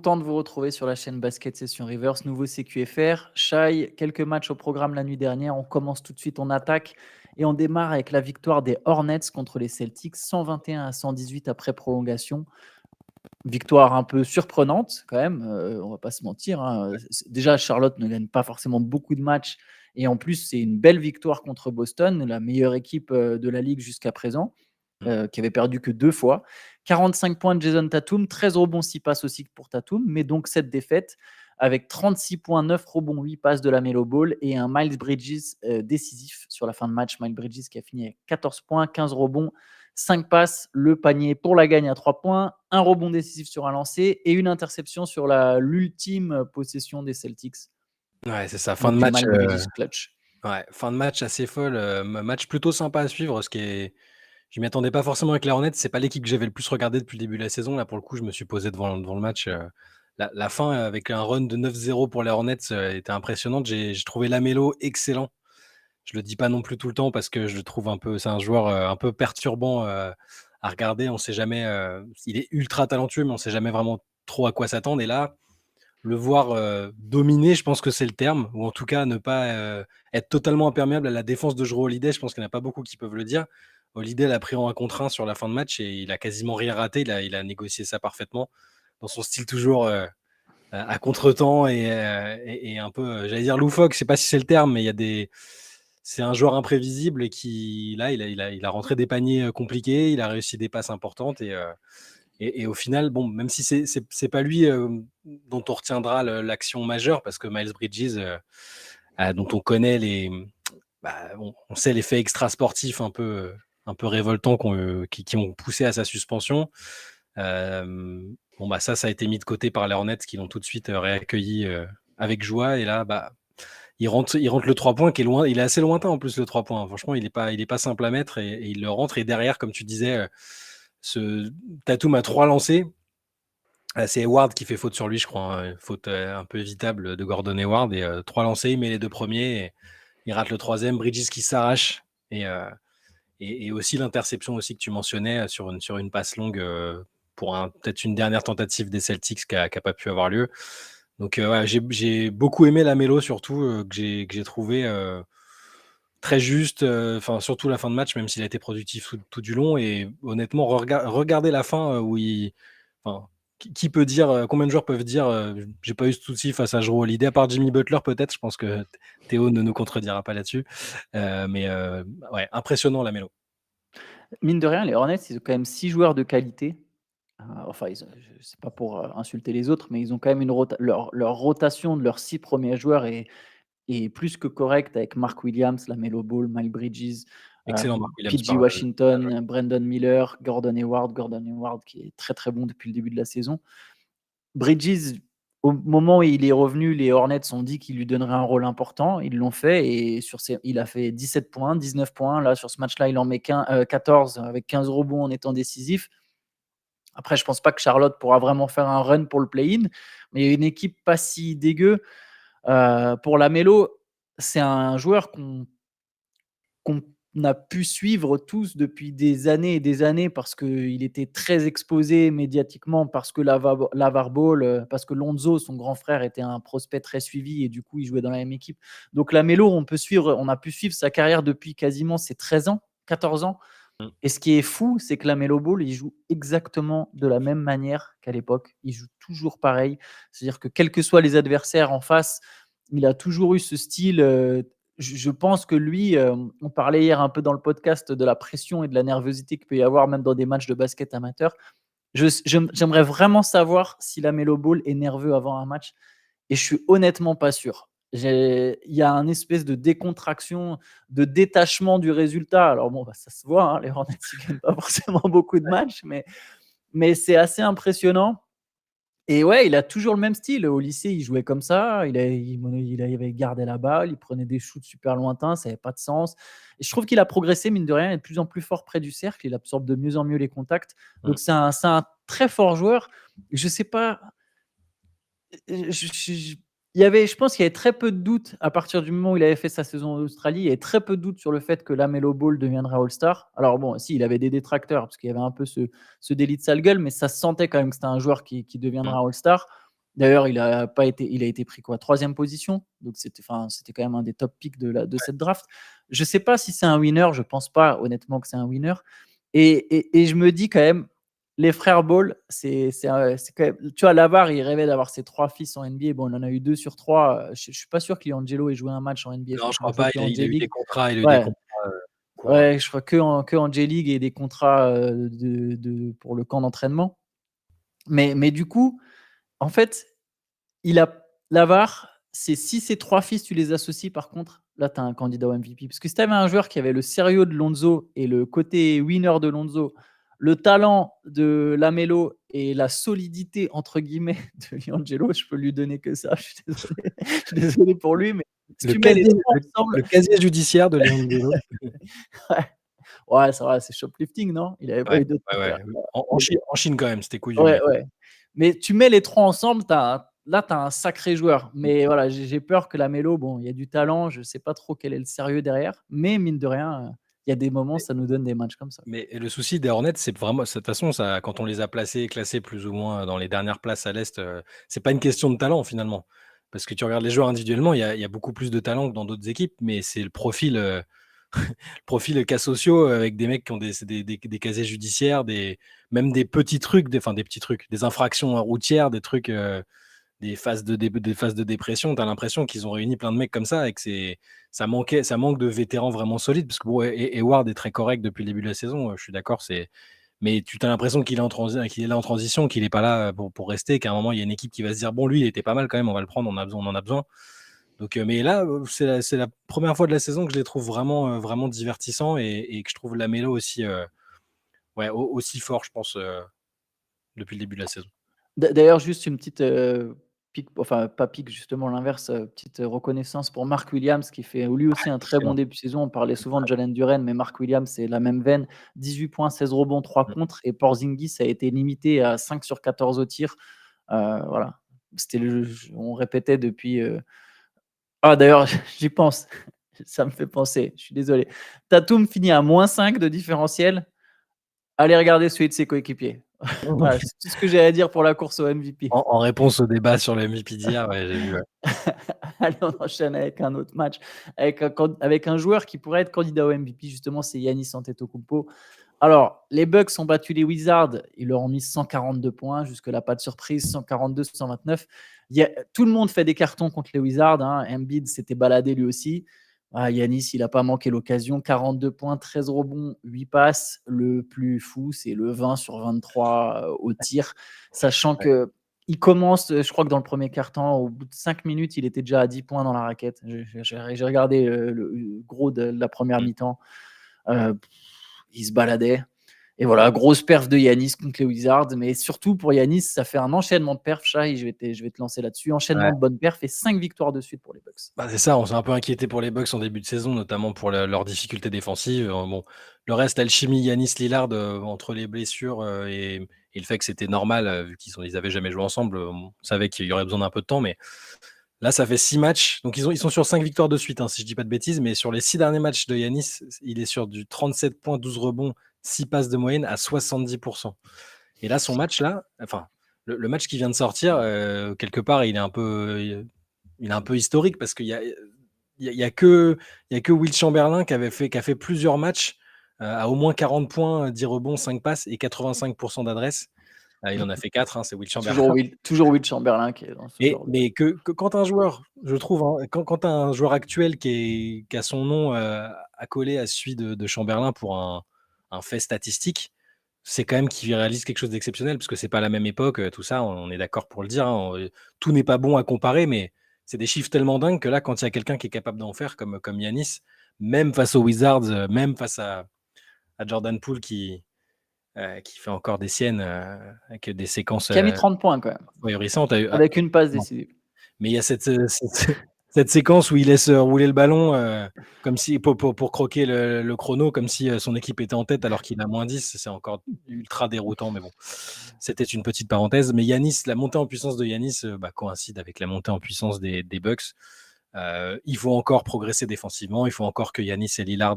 Content de vous retrouver sur la chaîne Basket Session Reverse, nouveau CQFR. Shai, quelques matchs au programme la nuit dernière. On commence tout de suite, on attaque et on démarre avec la victoire des Hornets contre les Celtics, 121-118 après prolongation. Victoire un peu surprenante quand même, on va pas se mentir, hein. Déjà, Charlotte ne gagne pas forcément beaucoup de matchs et en plus, c'est une belle victoire contre Boston, la meilleure équipe de la ligue jusqu'à présent, qui avait perdu que 2 fois. 45 points de Jason Tatum, 13 rebonds, 6 passes aussi pour Tatum, mais donc cette défaite avec 36 points, 9 rebonds, 8 passes de la Melo Ball et un Miles Bridges décisif sur la fin de match. Miles Bridges qui a fini avec 14 points, 15 rebonds, 5 passes, le panier pour la gagne à 3 points, un rebond décisif sur un lancer et une interception sur l'ultime possession des Celtics. Ouais, c'est ça, fin de Donc match, Miles Bridges clutch. ouais, fin de match assez folle, match plutôt sympa à suivre, je m'y attendais pas forcément avec les Hornets, c'est pas l'équipe que j'avais le plus regardé depuis le début de la saison. Là, pour le coup, je me suis posé devant le match, la fin avec un run de 9-0 pour les Hornets, était impressionnante. J'ai trouvé Lamelo excellent. Je le dis pas non plus tout le temps parce que je le trouve c'est un joueur, un peu perturbant, à regarder. On sait jamais, il est ultra talentueux, mais on sait jamais vraiment trop à quoi s'attendre et là, le voir, dominer, je pense que c'est le terme ou en tout cas ne pas, être totalement imperméable à la défense de Jrue Holiday. Je pense qu'il n'y en a pas beaucoup qui peuvent le dire. Holiday l'a pris en 1 contre 1 sur la fin de match et il a quasiment rien raté. Il a négocié ça parfaitement dans son style toujours, à contretemps et un peu, j'allais dire loufoque, je sais pas si c'est le terme, mais c'est un joueur imprévisible et qui là, il a rentré des paniers, compliqués, il a réussi des passes importantes et au final, bon, même si c'est pas lui, dont on retiendra l'action majeure parce que Miles Bridges, dont on connaît on sait les faits extrasportifs un peu révoltants qui ont poussé à sa suspension. Bon, bah, ça a été mis de côté par les Hornets qui l'ont tout de suite, réaccueilli, avec joie et là, bah, il rentre le 3 points qui est loin, il est assez lointain en plus le 3 points. Franchement, il est pas simple à mettre et il le rentre et derrière, comme tu disais, ce Tatum a 3 lancers. C'est Hayward qui fait faute sur lui, je crois, hein, faute, un peu évitable de Gordon Hayward et 3 lancers, il met les 2 premiers et il rate le troisième. Bridges qui s'arrache et aussi l'interception aussi que tu mentionnais, sur une passe longue, pour peut-être une dernière tentative des Celtics qui a pas pu avoir lieu. Donc ouais, j'ai beaucoup aimé Lamelo surtout, que j'ai trouvé, très juste, enfin surtout la fin de match, même s'il a été productif tout du long et honnêtement regarder la fin, où enfin, qui peut dire, combien de joueurs peuvent dire, «J'ai pas eu ce souci face à Jrue Holiday», à part Jimmy Butler peut-être, je pense que Théo ne nous contredira pas là-dessus, mais ouais, impressionnant Lamelo. Mine de rien, les Hornets, ils ont quand même 6 joueurs de qualité. Enfin, c'est pas pour insulter les autres, mais ils ont quand même leur rotation de leurs 6 premiers joueurs est plus que correcte avec Mark Williams, LaMelo Ball, Miles Bridges, Excellent Mark Williams PG par bien joué. Washington, Brandon Miller, Gordon Hayward qui est très, très bon depuis le début de la saison. Bridges, au moment où il est revenu, les Hornets ont dit qu'ils lui donneraient un rôle important. Ils l'ont fait et il a fait 17 points, 19 points. Là, sur ce match-là, il en met 14 avec 15 rebonds en étant décisif. Après, je pense pas que Charlotte pourra vraiment faire un run pour le play-in, mais il y a une équipe pas si dégueu. Pour Lamelo, c'est un joueur qu'on a pu suivre tous depuis des années et des années parce qu'il était très exposé médiatiquement, parce que LaVar Ball, parce que Lonzo, son grand frère, était un prospect très suivi et du coup, il jouait dans la même équipe. Donc Lamelo, on a pu suivre sa carrière depuis quasiment ses 13 ans, 14 ans. Mmh. Et ce qui est fou, c'est que Lamelo Ball, il joue exactement de la même manière qu'à l'époque. Il joue toujours pareil. C'est-à-dire que quels que soient les adversaires en face, il a toujours eu ce style. Je pense que lui, on parlait hier un peu dans le podcast de la pression et de la nervosité qu'il peut y avoir même dans des matchs de basket amateur. J'aimerais vraiment savoir si Lamelo Ball est nerveux avant un match et je suis honnêtement pas sûr. Il y a un espèce de décontraction, de détachement du résultat. Alors bon, bah, ça se voit, hein, les Hornets ne gagnent pas forcément beaucoup de matchs, mais c'est assez impressionnant. Et ouais, il a toujours le même style. Au lycée, il jouait comme ça. Il avait gardé la balle, il prenait des shoots super lointains, ça n'avait pas de sens. Et je trouve qu'il a progressé, mine de rien, il est de plus en plus fort près du cercle. Il absorbe de mieux en mieux les contacts. Mmh. Donc c'est un très fort joueur. Je sais pas, je pense qu'il y avait très peu de doutes à partir du moment où il avait fait sa saison en Australie. Il y avait très peu de doutes sur le fait que Lamelo Ball deviendrait All-Star. Alors bon, si, il avait des détracteurs parce qu'il y avait un peu ce délit de sale gueule, mais ça se sentait quand même que c'était un joueur qui Mmh. deviendra All-Star. D'ailleurs, il a été pris quoi, 3e position, donc c'était quand même un des top picks de cette draft. Je sais pas si c'est un winner, je pense pas honnêtement que c'est un winner et je me dis quand même, les frères Ball, c'est quand même tu vois, Lavar, il rêvait d'avoir ses 3 fils en NBA. Bon, il en a eu 2 sur 3. Je suis pas sûr qu'Angelo ait joué un match en NBA, je Non, crois je qu'il a crois joué pas, qu'en il a eu des J-League. contrats, il a eu des Ouais, contrats, courts, ouais, je crois que en J-League et des contrats, pour le camp d'entraînement. Mais du coup, en fait, il a Lavar, si ces 3 fils, tu les associes par contre, là, tu as un candidat au MVP. Parce que si tu avais un joueur qui avait le sérieux de Lonzo et le côté winner de Lonzo, le talent de Lamelo et la «solidité» entre guillemets de Liangelo, je peux lui donner que ça. Je suis désolé, je suis désolé pour lui, mais si le tu mets les casier 3 le ensemble, le casier judiciaire de Léon Dello. ouais, ouais, ça va, c'est shoplifting, non? Il avait pas Ouais, eu d'autres ouais, affaires. ouais, en Chine quand même, c'était couillu, Ouais, mais ouais. Mais tu mets les 3 ensemble, tu as un sacré joueur. mmh, Mais voilà, j'ai peur que Lamelo, bon, il y a du talent, je sais pas trop quel est le sérieux derrière, mais mine de rien, il y a des moments, mais ça nous donne des matchs comme ça. mais le souci des Hornets, c'est vraiment de toute façon, ça quand on les a placés, classés plus ou moins dans les dernières places à l'Est, c'est pas une question de talent finalement. Parce que tu regardes les joueurs individuellement, il y a beaucoup plus de talent que dans d'autres équipes, mais c'est le profil, profil cas sociaux avec des mecs qui ont des casiers judiciaires, même des petits trucs, des petits trucs, des infractions routières, des trucs, des phases de dépression. Tu as l'impression qu'ils ont réuni plein de mecs comme ça et que ça manque de vétérans vraiment solides. Parce que bon, Hayward est très correct depuis le début de la saison, je suis d'accord. Mais tu as l'impression qu'il est là en transition, qu'il n'est pas là pour rester, qu'à un moment, il y a une équipe qui va se dire bon, lui, il était pas mal quand même, on va le prendre, on en a besoin. Donc, mais là, c'est la première fois de la saison que je les trouve vraiment, vraiment divertissants et que je trouve Lamelo aussi, ouais, aussi fort, je pense, depuis le début de la saison. D'ailleurs, juste une petite, pique, enfin pas pique, justement l'inverse, petite reconnaissance pour Mark Williams qui fait lui aussi un très bon Excellent. début de saison. On parlait souvent de Jalen Duren, mais Mark Williams, c'est la même veine. 18 points, 16 rebonds, 3 Mmh. contres et Porzingis a été limité à 5 sur 14 au tir. Voilà, c'était on répétait depuis, ah d'ailleurs, j'y pense, ça me fait penser, je suis désolé. Tatum finit à -5 de différentiel. Allez regarder celui de ses coéquipiers. Voilà, c'est tout ce que j'ai à dire pour la course au MVP. En réponse au débat sur le MVP d'hier, ouais, j'ai vu, ouais. Allez, on enchaîne avec un autre match, avec un joueur qui pourrait être candidat au MVP, justement, c'est Giannis Antetokounmpo. Alors, les Bucks ont battu les Wizards, ils leur ont mis 142 points, jusque-là, pas de surprise, 142-129. Tout le monde fait des cartons contre les Wizards, hein. Embiid s'était baladé lui aussi. Ah, Giannis, il n'a pas manqué l'occasion, 42 points, 13 rebonds, 8 passes. Le plus fou, c'est le 20 sur 23 au tir, sachant Ouais. que il commence, je crois que dans le premier quart-temps, au bout de 5 minutes, il était déjà à 10 points dans la raquette. J'ai regardé le gros de la première Mmh. mi-temps. Euh, il se baladait. Et voilà, grosse perf de Yanis contre les Wizards. Mais surtout pour Yanis, ça fait un enchaînement de perfs, Shai, je vais te lancer là-dessus. Enchaînement Ouais. de bonnes perfs et 5 victoires de suite pour les Bucks. Bah, c'est ça, on s'est un peu inquiété pour les Bucks en début de saison, notamment pour leurs difficultés défensives. Bon, le reste, l'alchimie Giannis-Lillard, entre les blessures, et le fait que c'était normal, vu ils avaient jamais joué ensemble, on savait qu'il y aurait besoin d'un peu de temps, mais là, ça fait 6 matchs. Donc ils sont sur 5 victoires de suite, hein, si je dis pas de bêtises, mais sur les 6 derniers matchs de Giannis, il est sur du 37 points, 12 rebonds, 6 passes de moyenne à 70. Et là, son match là, enfin, le match qui vient de sortir, quelque part, il est un peu historique parce qu'il y a, il y a que Will Chamberlain qui a fait plusieurs matchs, à au moins 40 points, 10 rebonds, 5 passes et 85 d'adresse. Il en a fait 4, hein, c'est Will Chamberlain. Toujours Will Chamberlain qui est dans ce genre de. Mais que quand un joueur, je trouve, hein, quand tu as un joueur actuel qui a son nom, accolé à celui de Chamberlain pour un fait statistique, c'est quand même qu'il réalise quelque chose d'exceptionnel parce que c'est pas la même époque, tout ça, on est d'accord pour le dire, hein, tout n'est pas bon à comparer, mais c'est des chiffres tellement dingues que là, quand il y a quelqu'un qui est capable d'en faire comme Giannis, même face aux Wizards, même face à Jordan Poole qui fait encore des siennes, avec des séquences, Qui a mis 30 points quand même, ahurissantes. avec une passe décisive. Mais il y a cette séquence où il laisse, rouler le ballon, comme si pour croquer le chrono, comme si, son équipe était en tête alors qu'il a -10. C'est encore ultra déroutant, mais bon, c'était une petite parenthèse. Mais la montée en puissance de Yanis, coïncide avec la montée en puissance des Bucks. Il faut encore progresser défensivement, il faut encore que Yanis et Lillard,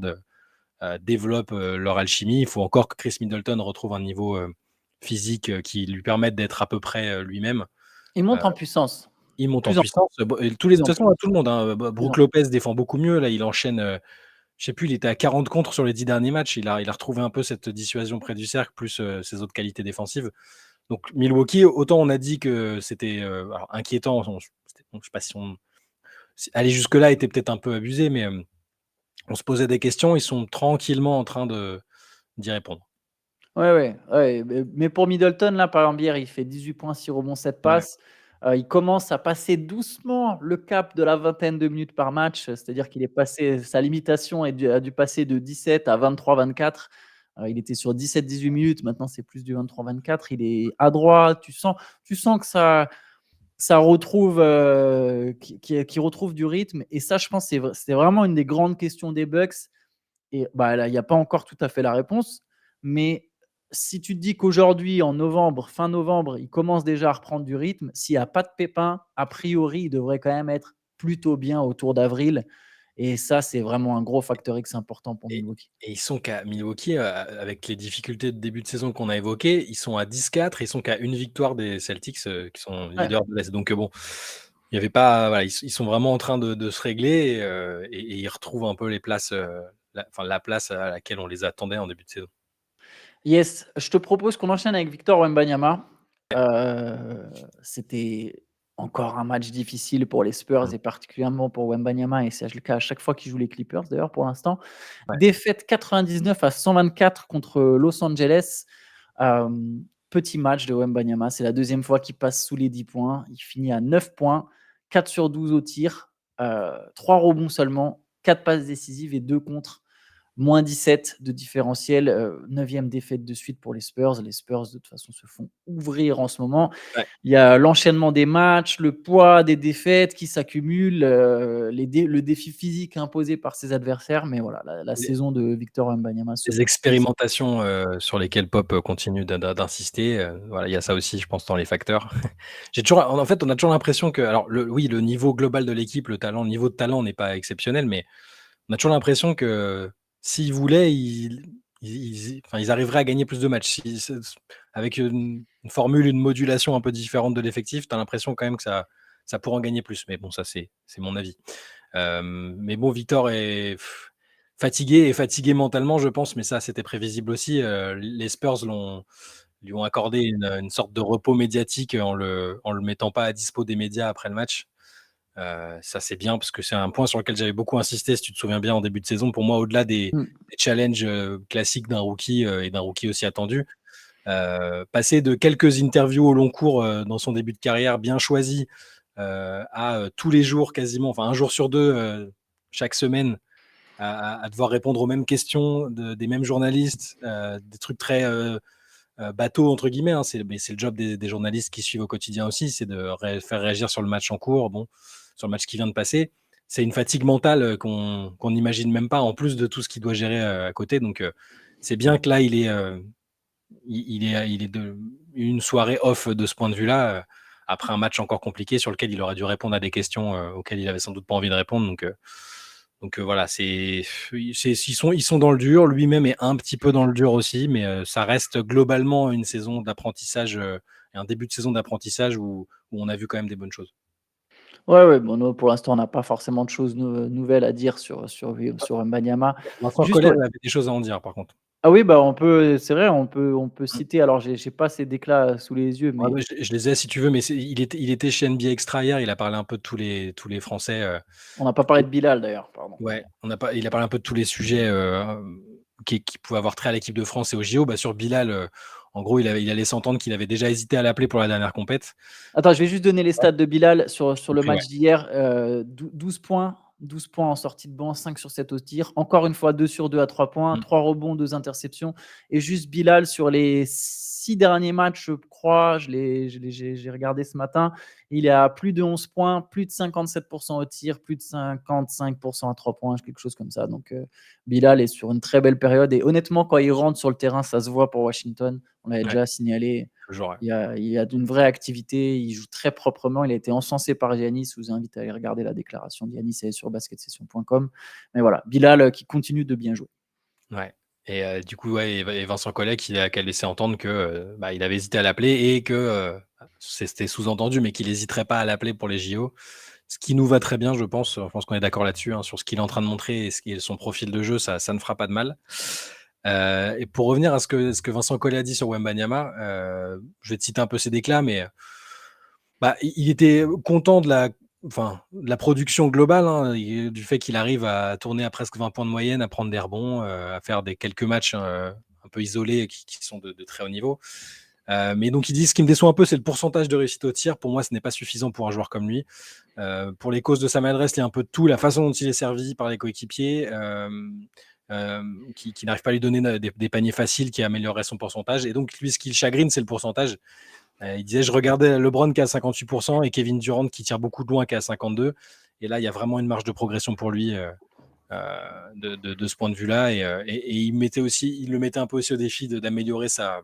développent, leur alchimie. Il faut encore que Chris Middleton retrouve un niveau, physique, qui lui permette d'être à peu près, lui-même. Il monte en puissance. Il monte en Plus en puissance, et de plus toute en plus. façon, tout le monde, hein, Plus en Brook Lopez défend beaucoup mieux, là, il enchaîne, je sais plus, il était à 40 contres sur les 10 derniers matchs. Il a retrouvé un peu cette dissuasion près du cercle, plus, ses autres qualités défensives. Donc Milwaukee, autant on a dit que c'était, alors inquiétant, je sais pas si aller jusque-là était peut-être un peu abusé, mais, on se posait des questions, ils sont tranquillement en train d'y répondre. Ouais, ouais, ouais, mais pour Middleton, là, par exemple, hier, il fait 18 points, 6 rebonds, 7 Ouais. passes. Il commence à passer doucement le cap de la vingtaine de minutes par match, c'est-à-dire qu'il est passé sa limitation a dû passer de 17 à 23-24. Il était sur 17-18 minutes, maintenant c'est plus du 23-24. Il est adroit, tu sens que ça retrouve, qu'il retrouve du rythme et ça, je pense, c'est vraiment une des grandes questions des Bucks et bah, là, il y a pas encore tout à fait la réponse, mais si tu te dis qu'aujourd'hui, en novembre, fin novembre, il commence déjà à reprendre du rythme, s'il y a pas de pépins, a priori, il devrait quand même être plutôt bien autour d'avril et ça, c'est vraiment un gros facteur X important pour Et Milwaukee. et ils sont qu'à Milwaukee, avec les difficultés de début de saison qu'on a évoquées, ils sont à 10-4, ils sont qu'à une victoire des Celtics, qui sont Ouais. leaders de l'Est. Donc, bon, il y avait pas voilà, ils sont vraiment en train de se régler et ils retrouvent un peu les places, la place à laquelle on les attendait en début de saison. Yes, je te propose qu'on enchaîne avec Victor Wembanyama. C'était encore un match difficile pour les Spurs Mmh. et particulièrement pour Wembanyama et c'est le cas à chaque fois qu'il joue les Clippers d'ailleurs pour l'instant. Ouais. Défaite 99-124 contre Los Angeles. Petit match de Wembanyama, c'est la deuxième fois qu'il passe sous les 10 points. Il finit à 9 points, 4 sur 12 au tir, 3 rebonds seulement, 4 passes décisives et 2 contres. Moins 17 de différentiel, 9e défaite de suite pour les Spurs. Les Spurs, de toute façon, se font ouvrir en ce moment. Ouais. Il y a l'enchaînement des matchs, le poids des défaites qui s'accumulent, le défi physique imposé par ses adversaires. Mais voilà, la Les saison de Victor Wembanyama se les poursuit. expérimentations, sur lesquelles Pop, continue d'insister, voilà, il y a ça aussi, je pense, dans les facteurs. J'ai toujours en fait, on a toujours l'impression que alors oui, le niveau global de l'équipe, le niveau de talent n'est pas exceptionnel, mais on a toujours l'impression que s'ils voulaient, ils arriveraient à gagner plus de matchs. Si c'est avec une formule, une modulation un peu différente de l'effectif, tu as l'impression quand même que ça pourrait en gagner plus. Mais bon, ça, c'est mon avis. Mais bon, Victor est fatigué mentalement, je pense, mais ça, c'était prévisible aussi. Les Spurs lui ont accordé une sorte de repos médiatique en le mettant pas à dispo des médias après le match. Ça, c'est bien parce que c'est un point sur lequel j'avais beaucoup insisté, si tu te souviens bien en début de saison. Pour moi, au-delà Mmh. des challenges, classiques d'un rookie, et d'un rookie aussi attendu, passer de quelques interviews au long cours, dans son début de carrière bien choisies, à, tous les jours quasiment, enfin un jour sur 2, chaque semaine à devoir répondre aux mêmes questions des mêmes journalistes, des trucs très, «bateaux» entre guillemets, hein. Mais c'est le job des journalistes qui suivent au quotidien aussi, c'est de faire réagir sur le match en cours, bon, sur le match qui vient de passer. C'est une fatigue mentale, qu'on n'imagine même pas en plus de tout ce qu'il doit gérer, à côté. Donc, c'est bien que là il est de une soirée off de ce point de vue-là, après un match encore compliqué sur lequel il aurait dû répondre à des questions, auxquelles il avait sans doute pas envie de répondre. Donc, voilà, ils sont dans le dur. Lui-même est un petit peu dans le dur aussi, mais, ça reste globalement une saison d'apprentissage, et un début de saison d'apprentissage où on a vu quand même des bonnes choses. Ouais, ouais, bon, nous, pour l'instant, on n'a pas forcément de choses nouvelles à dire sur Wembanyama. Vincent Juste, Collet ouais. avait des choses à en dire par contre. Ah oui, bah, c'est vrai, on peut citer alors j'ai pas ces déclats sous les yeux, Ouais, mais ouais, je les ai si tu veux, mais il était chez NBA Extra hier, il a parlé un peu de tous les Français, on n'a pas parlé de Bilal d'ailleurs, pardon. ouais, il a parlé un peu de tous les sujets, qui pouvaient avoir trait à l'équipe de France et aux JO. Bah, sur Bilal, en gros, il allait s'entendre qu'il avait déjà hésité à l'appeler pour la dernière compète. Attends, je vais juste donner les Ouais. stats de Bilal sur le Compris, ouais. match d'hier. 12 points en sortie de banc, 5 sur 7 au tir. Encore une fois, 2 sur 2 à 3 points, Mmh. 3 rebonds, 2 interceptions. Et juste Bilal sur les 6 derniers matchs, je crois, j'ai regardé ce matin, il est à plus de 11 points, plus de 57% au tir, plus de 55% à 3 points, quelque chose comme ça. Donc Bilal est sur une très belle période. Et honnêtement, quand il rentre sur le terrain, ça se voit pour Washington. On l'avait Ouais, déjà signalé. toujours, ouais. Il y a une vraie activité, il joue très proprement. Il a été encensé par Giannis. Je vous invite à aller regarder la déclaration de Giannis, elle est sur basketsession.com. Mais voilà, Bilal qui continue de bien jouer. Ouais. Et du coup, ouais, et Vincent Collet qui a laissé entendre que il avait hésité à l'appeler et que c'était sous-entendu, mais qu'il n'hésiterait pas à l'appeler pour les JO. Ce qui nous va très bien, je pense. Je pense qu'on est d'accord là-dessus, hein, sur ce qu'il est en train de montrer et son profil de jeu, ça ne fera pas de mal. Et pour revenir à ce que Vincent Collet a dit sur Wembanyama, je vais te citer un peu ses déclats, mais il était content de la production globale, hein, du fait qu'il arrive à tourner à presque 20 points de moyenne, à prendre des rebonds, à faire quelques matchs un peu isolés qui sont de très haut niveau. Mais donc il dit, ce qui me déçoit un peu, c'est le pourcentage de réussite au tir. Pour moi, ce n'est pas suffisant pour un joueur comme lui. Pour les causes de sa maladresse, il y a un peu de tout, la façon dont il est servi par les coéquipiers, qui n'arrivent pas à lui donner des paniers faciles qui amélioreraient son pourcentage. Et donc lui, ce qui le chagrine, c'est le pourcentage. Il disait, je regardais LeBron qui est à 58% et Kevin Durant qui tire beaucoup de loin, qui est à 52%. Et là, il y a vraiment une marge de progression pour lui de ce point de vue-là. Et il le mettait un peu aussi au défi d'améliorer sa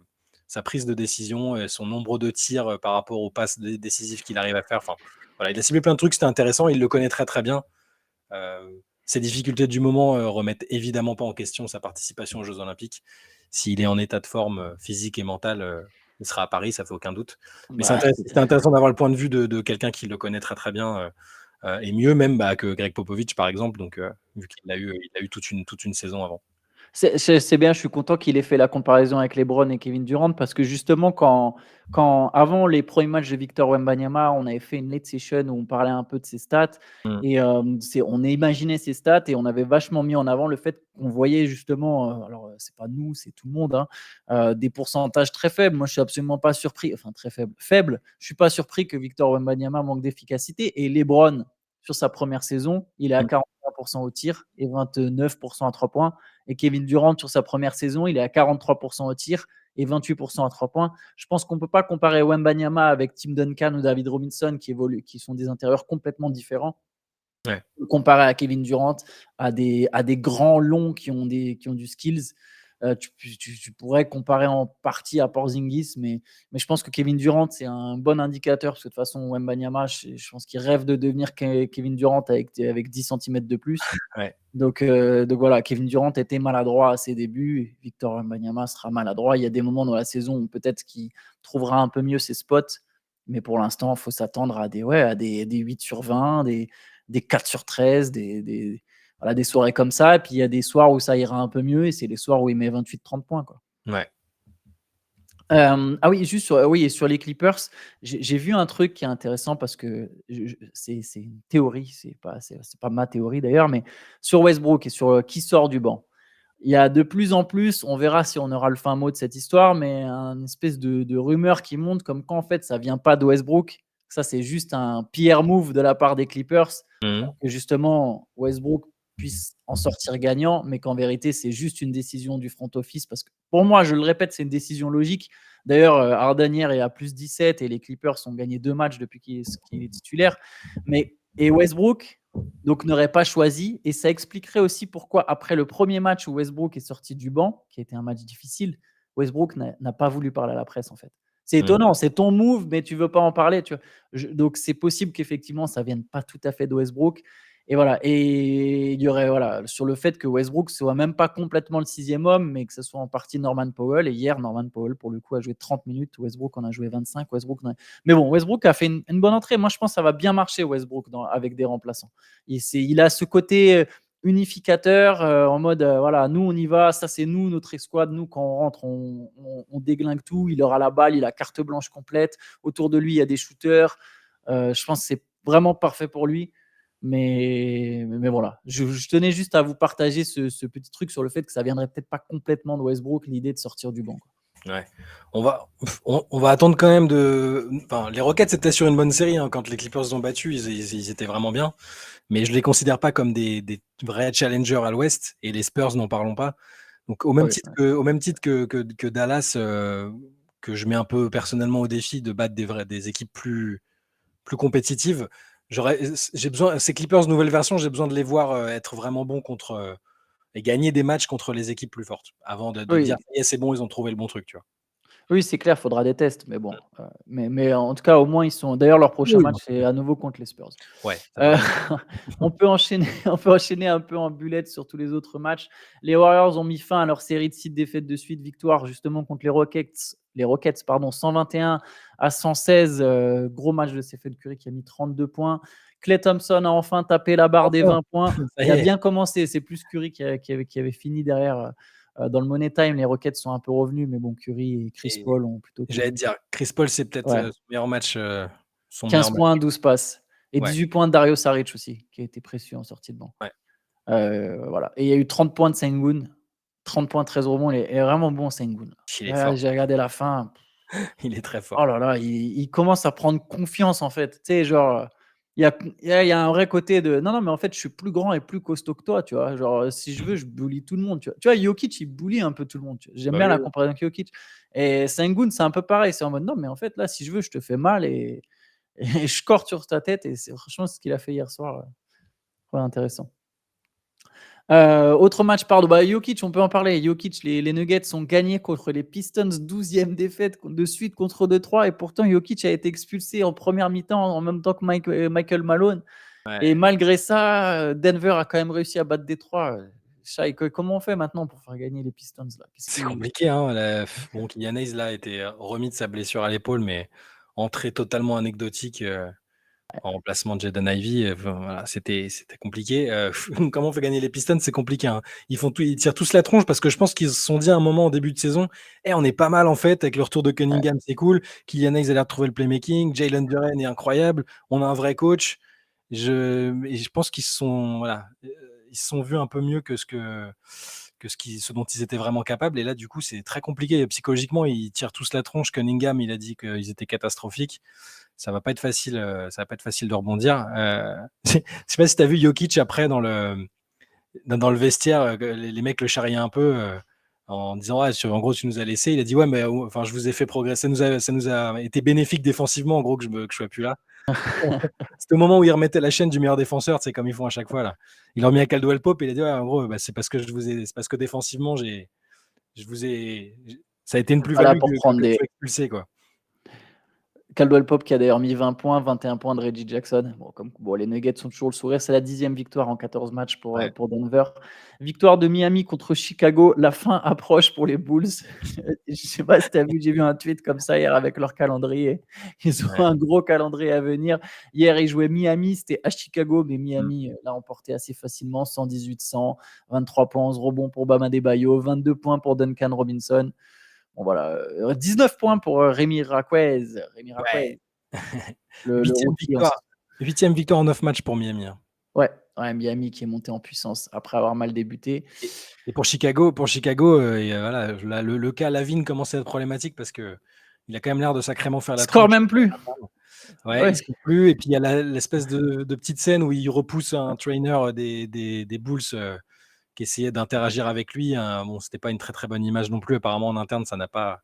prise de décision, son nombre de tirs par rapport aux passes décisives qu'il arrive à faire. Enfin, voilà, il a ciblé plein de trucs, c'était intéressant. Il le connaît très très bien. Ses difficultés du moment remettent évidemment pas en question sa participation aux Jeux Olympiques. S'il est en état de forme physique et mentale, il sera à Paris, ça fait aucun doute. Mais Bah, c'est intéressant d'avoir le point de vue de quelqu'un qui le connaît très très bien, et mieux même que Greg Popovich par exemple. Donc vu qu'il a eu toute une saison avant. C'est bien, je suis content qu'il ait fait la comparaison avec LeBron et Kevin Durant parce que justement, quand avant les premiers matchs de Victor Wembanyama, on avait fait une late session où on parlait un peu de ses stats Mm. et on imaginait ses stats et on avait vachement mis en avant le fait qu'on voyait justement, alors c'est pas nous, c'est tout le monde, hein, des pourcentages très faibles. Moi, je suis absolument pas surpris, enfin très faible. Je suis pas surpris que Victor Wembanyama manque d'efficacité et LeBron sur sa première saison, il est à Mm. 43% au tir et 29% à 3 points. Et Kevin Durant, sur sa première saison, il est à 43% au tir et 28% à 3 points. Je pense qu'on ne peut pas comparer Wembanyama avec Tim Duncan ou David Robinson qui sont des intérieurs complètement différents. Ouais. Comparé à Kevin Durant, à des grands longs qui ont du skills. Tu pourrais comparer en partie à Porzingis, mais je pense que Kevin Durant, c'est un bon indicateur, parce que de toute façon, Wembanyama, je pense qu'il rêve de devenir Kevin Durant avec 10 cm de plus. Ouais. Donc voilà, Kevin Durant était maladroit à ses débuts. Victor Wembanyama sera maladroit. Il y a des moments dans la saison où peut-être qu'il trouvera un peu mieux ses spots. Mais pour l'instant, il faut s'attendre à des 8 sur 20, des 4 sur 13, voilà, des soirées comme ça. Et puis il y a des soirs où ça ira un peu mieux. Et c'est les soirs où il met 28-30 points, quoi. Ouais. Ah oui, juste sur les Clippers, j'ai vu un truc qui est intéressant parce que c'est une théorie, c'est pas ma théorie d'ailleurs, mais sur Westbrook et sur qui sort du banc. Il y a de plus en plus, on verra si on aura le fin mot de cette histoire, mais une espèce de rumeur qui monte comme quoi en fait ça vient pas de Westbrook. Ça, c'est juste un PR move de la part des Clippers Mm. pour que justement Westbrook puisse en sortir gagnant, mais qu'en vérité, c'est juste une décision du front office. Parce que pour moi, je le répète, c'est une décision logique. D'ailleurs, Harden hier est à plus 17 et les Clippers ont gagné 2 matchs depuis qu'il est titulaire. Et Westbrook donc n'aurait pas choisi. Et ça expliquerait aussi pourquoi, après le premier match où Westbrook est sorti du banc, qui a été un match difficile, Westbrook n'a pas voulu parler à la presse, en fait. C'est Mm. étonnant, c'est ton move, mais tu veux pas en parler. Donc c'est possible qu'effectivement, ça vienne pas tout à fait de Westbrook. Et voilà. Et il y aurait sur le fait que Westbrook soit même pas complètement le sixième homme, mais que ce soit en partie Norman Powell. Et hier, Norman Powell, pour le coup, a joué 30 minutes. Westbrook en a joué 25. Mais bon, Westbrook a fait une bonne entrée. Moi, je pense que ça va bien marcher, Westbrook, avec des remplaçants. Il a ce côté unificateur en mode voilà, nous on y va, ça c'est nous, notre escouade, nous quand on rentre, on déglingue tout. Il aura la balle, il a carte blanche complète. Autour de lui, il y a des shooters. Je pense que c'est vraiment parfait pour lui. Mais voilà, je tenais juste à vous partager ce petit truc sur le fait que ça viendrait peut-être pas complètement de Westbrook, l'idée de sortir du banc, quoi. Ouais. On va attendre quand même Enfin, les Rockets étaient sur une bonne série, hein. Quand les Clippers ont battu, ils étaient vraiment bien. Mais je les considère pas comme des vrais challengers à l'Ouest. Et les Spurs, n'en parlons pas. Donc au même Ouais, titre que Dallas, que je mets un peu personnellement au défi de battre des équipes plus compétitives, j'ai besoin, ces Clippers nouvelle version, j'ai besoin de les voir être vraiment bons et gagner des matchs contre les équipes plus fortes avant de dire oui. c'est bon, ils ont trouvé le bon truc, tu vois. Oui, c'est clair, il faudra des tests, mais bon, mais en tout cas, au moins, ils sont d'ailleurs, leur prochain Oui, match, non, c'est à nouveau contre les Spurs. ouais, c'est Heu, vrai. on peut enchaîner on peut enchaîner un peu en bullet sur tous les autres matchs. Les Warriors ont mis fin à leur série de 6 défaites de suite, victoire justement contre les Rockets pardon, 121-116, gros match de Stephen Curry qui a mis 32 points. Klay Thompson a enfin tapé la barre des Enfin! 20 points. Ça y Il a est, bien commencé, c'est plus Curry qui avait fini derrière, dans le money time. Les Rockets sont un peu revenus, mais bon, Curry et Chris et Paul ont plutôt j'allais te tenu. dire, Chris Paul, c'est peut-être, Ouais. son meilleur match, son 15 meilleur match. points, 12 passes et Ouais, 18 points de Dario Saric aussi, qui a été précieux en sortie de banc. ouais, Voilà, et il y a eu 30 points de Sengun, 30 points, 13 rebonds, il est vraiment bon Sengun. il est Là, fort, j'ai regardé la fin, il est très oh fort. là là, il commence à prendre confiance en fait. Tu sais, genre, il y a un vrai côté de: «Non, non, mais en fait, je suis plus grand et plus costaud que toi», tu vois? Genre, si je veux, je bully tout le monde, tu vois? Tu vois, Jokic, il bully un peu tout le monde, tu vois? J'aime Bah, bien oui, la oui. comparaison avec Jokic, et Sengun, c'est un peu pareil, c'est en mode: «Non, mais en fait, là, si je veux, je te fais mal et je score sur ta tête», et c'est franchement ce qu'il a fait hier soir, ouais, intéressant. Autre match, pardon, bah, Jokic, on peut en parler. Jokic, les Nuggets ont gagné contre les Pistons, 12e défaite de suite contre Detroit, et pourtant Jokic a été expulsé en première mi-temps en même temps que Michael Malone, et Ouais, malgré ça, Denver a quand même réussi à battre Detroit. Shai, comment on fait maintenant pour faire gagner les Pistons là? Qu'est-ce c'est qui compliqué, hein, bon, Kylian Hayes, là, a été, remis de sa blessure à l'épaule, mais entrée totalement anecdotique, en remplacement de Jaden Ivey, enfin, voilà, c'était compliqué, comment on fait gagner les Pistons? C'est compliqué, hein. Ils tirent tous la tronche parce que je pense qu'ils se sont dit à un moment en début de saison: «Eh, on est pas mal en fait avec le retour de Ouais, Cunningham, c'est cool. Kylian Hayes a l'air de trouver le playmaking, Jalen Duren est incroyable, on a un vrai coach». Je pense qu'ils se sont voilà, ils se sont vus un peu mieux que ce dont ils étaient vraiment capables, et là, du coup, c'est très compliqué. Psychologiquement, ils tirent tous la tronche. Cunningham, il a dit qu'ils étaient catastrophiques. Ça va pas être facile de rebondir. Je sais pas si tu as vu Jokic après dans le vestiaire, que les mecs le charriaient un peu, en disant: «Ouais, en gros, tu nous as laissé». Il a dit: «Ouais, mais enfin, je vous ai fait progresser, ça nous a été bénéfique défensivement, en gros, que je sois plus là». C'était au moment où il remettait la chaîne du meilleur défenseur, c'est comme ils font à chaque fois là. Il a remis à Caldwell Pope et il a dit: «Ouais, en gros, bah, c'est parce que défensivement, je vous ai ça a été une pas là plus-value pour que prendre de des vous expulser, quoi». Caldwell Pope qui a d'ailleurs mis 20 points, 21 points de Reggie Jackson. Bon, les Nuggets sont toujours le sourire. C'est la 10e victoire en 14 matchs pour, Ouais. pour Denver. Victoire de Miami contre Chicago. La fin approche pour les Bulls. Je sais pas si tu as vu, j'ai vu un tweet comme ça hier avec leur calendrier. Ils ont Ouais. un gros calendrier à venir. Hier, ils jouaient Miami, c'était à Chicago, mais Mmh. Miami l'a emporté assez facilement, 118-100, 23 points, 11 rebonds pour Bam Adebayo, 22 points pour Duncan Robinson. Bon voilà, 19 points pour, Rémi Raquez. Rémi Ouais. Raquez. Le 8e rookie en victoire 8e victoire en 9 matchs pour Miami, hein. Ouais, ouais, Miami qui est monté en puissance après avoir mal débuté. Et pour Chicago, et voilà, là, le cas Lavine commence à être problématique parce qu'il a quand même l'air de sacrément faire Il la score tronche. même plus. Ouais, il Ouais, score plus, et puis il y a l'espèce de petite scène où il repousse un trainer, des Bulls, qui essayait d'interagir avec lui, hein. Bon, c'était pas une très, très bonne image non plus. Apparemment en interne, ça n'a pas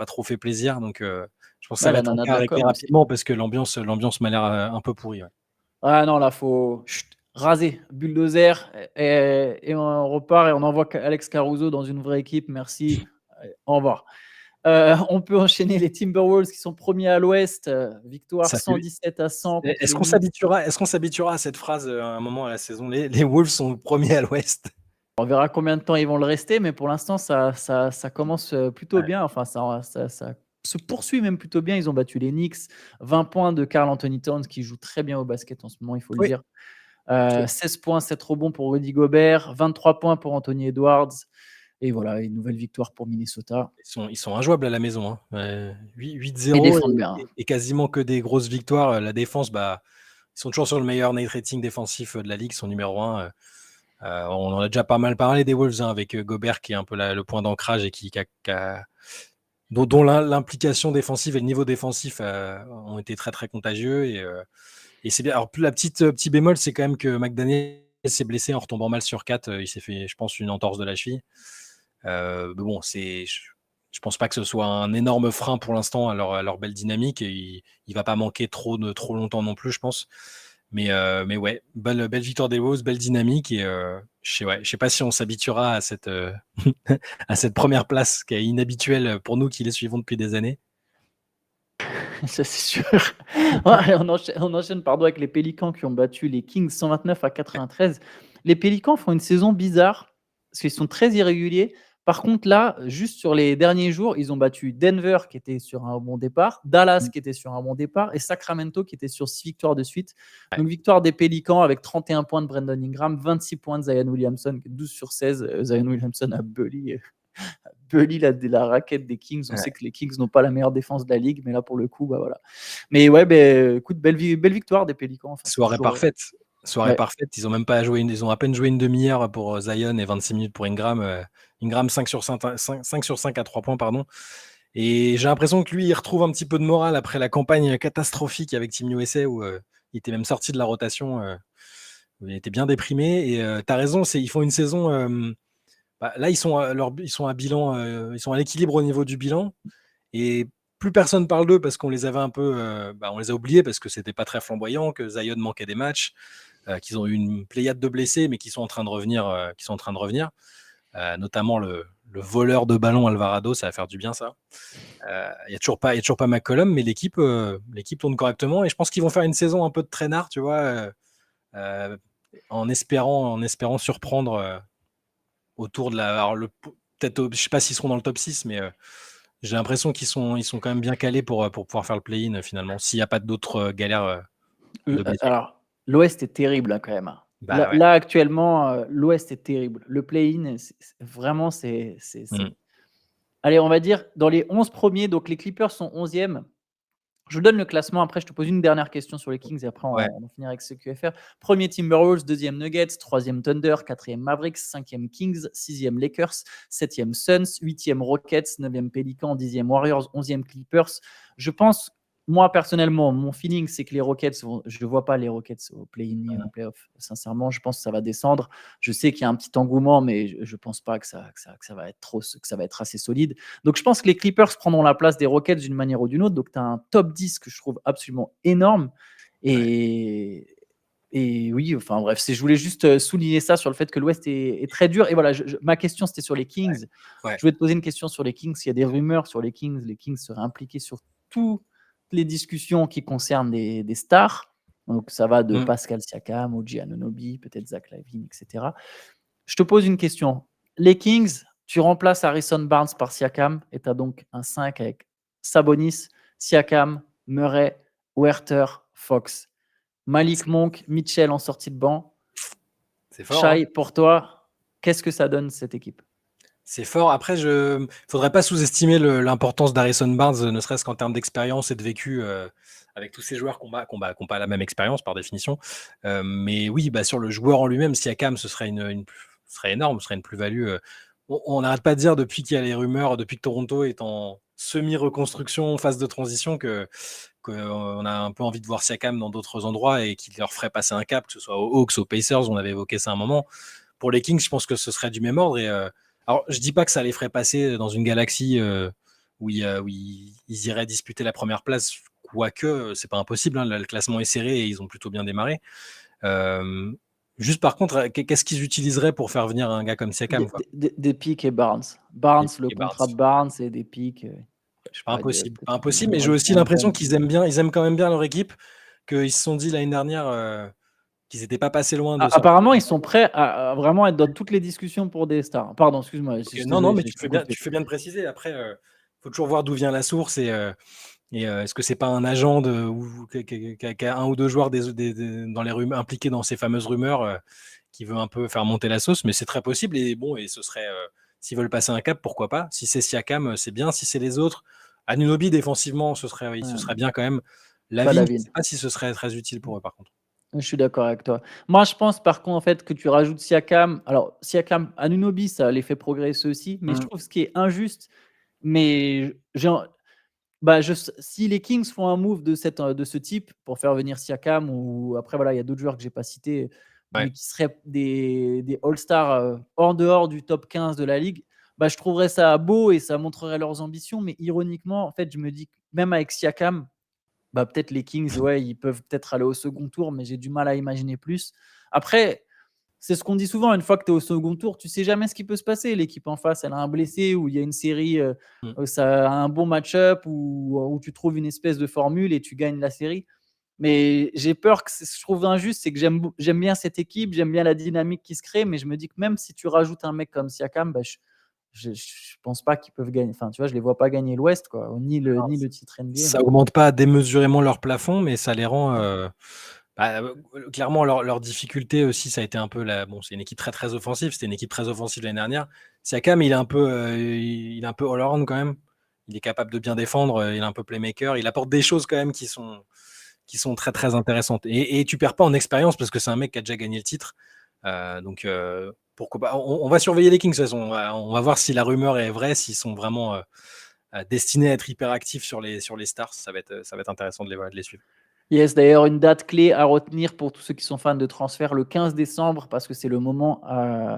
trop fait plaisir, donc je pense que ça ouais, va la être un nana de cas à la régler com aussi. rapidement parce que l'ambiance m'a l'air, un peu pourrie, ouais. Ah non, là, faut raser, bulldozer, et on repart et on envoie Alex Caruso dans une vraie équipe. Merci, allez, au revoir. On peut enchaîner les Timberwolves qui sont premiers à l'Ouest, victoire Ça fait 117-100 Est contre est-ce les qu'on Knicks. s'habituera est-ce qu'on s'habituera à cette phrase, à un moment à la saison? Les Wolves sont premiers à l'Ouest. On verra combien de temps ils vont le rester, mais pour l'instant, ça commence, plutôt Ouais, bien. Enfin, ça se poursuit même plutôt bien. Ils ont battu les Knicks. 20 points de Karl Anthony Towns qui joue très bien au basket en ce moment, il faut le oui, dire. absolument. 16 points, 7 rebonds pour Rudy Gobert, 23 points pour Anthony Edwards, et voilà, une nouvelle victoire pour Minnesota. Ils sont injouables à la maison, hein. Ils 8-0 défendent bien, hein. et quasiment que des grosses victoires. La défense, bah, ils sont toujours sur le meilleur net rating défensif, de la ligue, ils sont numéro 1. On en a déjà pas mal parlé des Wolves, hein, avec, Gobert qui est un peu le point d'ancrage et dont l'implication défensive et le niveau défensif, ont été très, très contagieux, et c'est bien. Alors, petit bémol, c'est quand même que McDaniel s'est blessé en retombant mal sur 4. Il s'est fait, je pense, une entorse de la cheville. Mais bon, je pense pas que ce soit un énorme frein pour l'instant à leur belle dynamique, et il va pas manquer trop longtemps non plus, je pense. Mais ouais, belle victoire des Wolves, belle dynamique. Et je sais pas si on s'habituera à cette, à cette première place qui est inhabituelle pour nous qui les suivons depuis des années. Ça, c'est sûr. Ouais, on enchaîne pardon, avec les Pélicans qui ont battu les Kings 129-93. Les Pélicans font une saison bizarre parce qu'ils sont très irréguliers. Par contre, là, juste sur les derniers jours, ils ont battu Denver qui était sur un bon départ, Dallas qui était sur un bon départ et Sacramento qui était sur 6 victoires de suite. Ouais. Donc, victoire des Pélicans avec 31 points de Brandon Ingram, 26 points de Zion Williamson, 12 sur 16. Zion Williamson a bully la raquette des Kings. On sait que les Kings n'ont pas la meilleure défense de la ligue, mais là, pour le coup, bah voilà. Mais ouais, écoute, belle victoire des Pélicans. Enfin, Soirée parfaite. Soirée Ouais. parfaite. Ils ont même pas joué ils ont à peine joué une demi-heure pour Zion et 26 minutes pour Ingram. Ingram 5 sur 5 à 3 points, pardon. Et j'ai l'impression que lui, il retrouve un petit peu de morale après la campagne catastrophique avec Team USA où il était même sorti de la rotation. Où il était bien déprimé. Et tu as raison, ils font une saison. Là, ils sont à bilan, ils sont à l'équilibre au niveau du bilan. Et plus personne parle d'eux parce qu'on les avait un peu, on les a oubliés parce que c'était pas très flamboyant, que Zion manquait des matchs, qu'ils ont eu une pléiade de blessés, mais qui sont en train de revenir, notamment le voleur de ballon Alvarado, ça va faire du bien ça. Il y a toujours pas McCollum, mais l'équipe tourne correctement et je pense qu'ils vont faire une saison un peu de traînard, tu vois, en espérant surprendre autour de la. Alors peut-être, je sais pas s'ils seront dans le top 6, mais j'ai l'impression qu'ils sont quand même bien calés pour pouvoir faire le play-in finalement, s'il n'y a pas d'autres galères de blessés. Alors, l'Ouest est terrible hein, quand même. Bah ouais. Là, actuellement, l'Ouest est terrible. Le play-in, vraiment, c'est. Mm. Allez, on va dire dans les 11 premiers, donc les Clippers sont 11e. Je vous donne le classement. Après, je te pose une dernière question sur les Kings et après, Ouais. on finira avec ce QFR. Premier Timberwolves, deuxième Nuggets, troisième Thunder, quatrième Mavericks, cinquième Kings, sixième Lakers, septième Suns, huitième Rockets, neuvième Pelicans, dixième Warriors, onzième Clippers. Je pense, moi personnellement, mon feeling, c'est que les Rockets, je ne vois pas les Rockets au play-in ni en play-off. Sincèrement, je pense que ça va descendre. Je sais qu'il y a un petit engouement, mais je ne pense pas que ça va être que ça va être assez solide. Donc, je pense que les Clippers prendront la place des Rockets d'une manière ou d'une autre. Donc, tu as un top 10 que je trouve absolument énorme. Et oui, enfin bref, je voulais juste souligner ça sur le fait que l'Ouest est très dur. Et voilà, ma question, c'était sur les Kings. Ouais. Je voulais te poser une question sur les Kings. Il y a des rumeurs sur les Kings. Les Kings seraient impliqués sur toutes les discussions qui concernent des stars. Donc, ça va de Pascal Siakam, OG Anunoby, peut-être Zach LaVine, etc. Je te pose une question. Les Kings, tu remplaces Harrison Barnes par Siakam et tu as donc un 5 avec Sabonis, Siakam, Murray, Werther, Fox. Malik Monk, Mitchell en sortie de banc. C'est fort. Shai, pour toi, qu'est-ce que ça donne cette équipe? C'est fort. Après, faudrait pas sous-estimer l'importance d'Harrison Barnes, ne serait-ce qu'en termes d'expérience et de vécu avec tous ces joueurs qui n'ont pas la même expérience par définition. Mais oui, sur le joueur en lui-même, Siakam, ce serait serait énorme, ce serait une plus-value. On n'arrête pas de dire depuis qu'il y a les rumeurs, depuis que Toronto est en semi-reconstruction, phase de transition, qu'on a un peu envie de voir Siakam dans d'autres endroits et qu'il leur ferait passer un cap, que ce soit aux Hawks, aux Pacers, on avait évoqué ça un moment. Pour les Kings, je pense que ce serait du même ordre. Alors, je dis pas que ça les ferait passer dans une galaxie où ils iraient disputer la première place, quoique c'est pas impossible. Hein, le classement est serré et ils ont plutôt bien démarré. Juste par contre, qu'est-ce qu'ils utiliseraient pour faire venir un gars comme Siakam, quoi? Des pics et Barnes. Barnes, le contrat de Barnes et des pics. Pas impossible, peut-être mais j'ai aussi l'impression qu'ils aiment quand même bien leur équipe, qu'ils se sont dit l'année dernière qu'ils n'étaient pas passés loin de sortir. Apparemment, ils sont prêts à vraiment être dans toutes les discussions pour des stars. Pardon, excuse-moi. Non, mais tu fais bien de préciser. Après, faut toujours voir d'où vient la source et est-ce que c'est pas un agent qui a un ou deux joueurs dans les rumeurs, impliqués dans ces fameuses rumeurs qui veut un peu faire monter la sauce, mais c'est très possible. Et bon, et ce serait, s'ils veulent passer un cap, pourquoi pas. Si c'est Siakam, c'est bien. Si c'est les autres, Anunoby défensivement, ce serait bien quand même. Lavine, je ne sais pas si ce serait très utile pour eux par contre. Je suis d'accord avec toi. Moi, je pense par contre en fait que tu rajoutes Siakam. Alors, Siakam, Anunoby, ça les fait progresser aussi. Mais je trouve ce qui est injuste, mais si les Kings font un move de ce type pour faire venir Siakam, ou après, voilà, il y a d'autres joueurs que je n'ai pas cités, mais qui seraient des All-Stars en dehors du top 15 de la ligue, je trouverais ça beau et ça montrerait leurs ambitions. Mais ironiquement, en fait, je me dis que même avec Siakam, bah, peut-être les Kings, ouais, ils peuvent peut-être aller au second tour, mais j'ai du mal à imaginer plus. Après, c'est ce qu'on dit souvent, une fois que tu es au second tour, tu sais jamais ce qui peut se passer. L'équipe en face, elle a un blessé ou il y a une série, Mmh. ça a un bon match-up ou tu trouves une espèce de formule et tu gagnes la série. Mais j'ai peur que je trouve injuste, c'est que j'aime bien cette équipe, j'aime bien la dynamique qui se crée, mais je me dis que même si tu rajoutes un mec comme Siakam, bah, je pense pas qu'ils peuvent gagner. Enfin, tu vois, je les vois pas gagner l'Ouest, quoi, ni le titre NBA. Ça augmente pas démesurément leur plafond, mais ça les rend, clairement leur difficulté aussi, ça a été un peu c'est une équipe très, très offensive. C'était une équipe très offensive l'année dernière. Siakam, il est un peu all-around quand même. Il est capable de bien défendre, il est un peu playmaker. Il apporte des choses quand même qui sont très, très intéressantes et tu perds pas en expérience parce que c'est un mec qui a déjà gagné le titre. Donc pourquoi pas. On va surveiller les Kings de toute façon. On va voir si la rumeur est vraie, s'ils sont vraiment, destinés à être hyper actifs sur les stars. Ça va être intéressant de les suivre. Yes, d'ailleurs, une date clé à retenir pour tous ceux qui sont fans de transfert, le 15 décembre, parce que c'est le moment,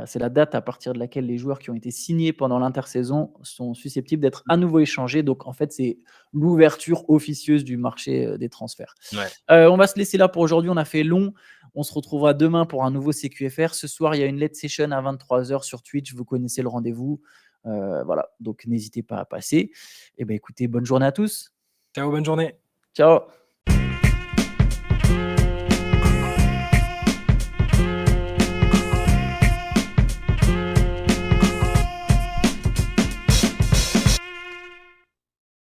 c'est la date à partir de laquelle les joueurs qui ont été signés pendant l'intersaison sont susceptibles d'être à nouveau échangés. Donc, en fait, c'est l'ouverture officieuse du marché des transferts. Ouais. On va se laisser là pour aujourd'hui. On a fait long. On se retrouvera demain pour un nouveau CQFR. Ce soir, il y a une LED session à 23h sur Twitch. Vous connaissez le rendez-vous. Voilà. Donc, n'hésitez pas à passer. Et ben, écoutez, bonne journée à tous. Ciao, bonne journée. Ciao.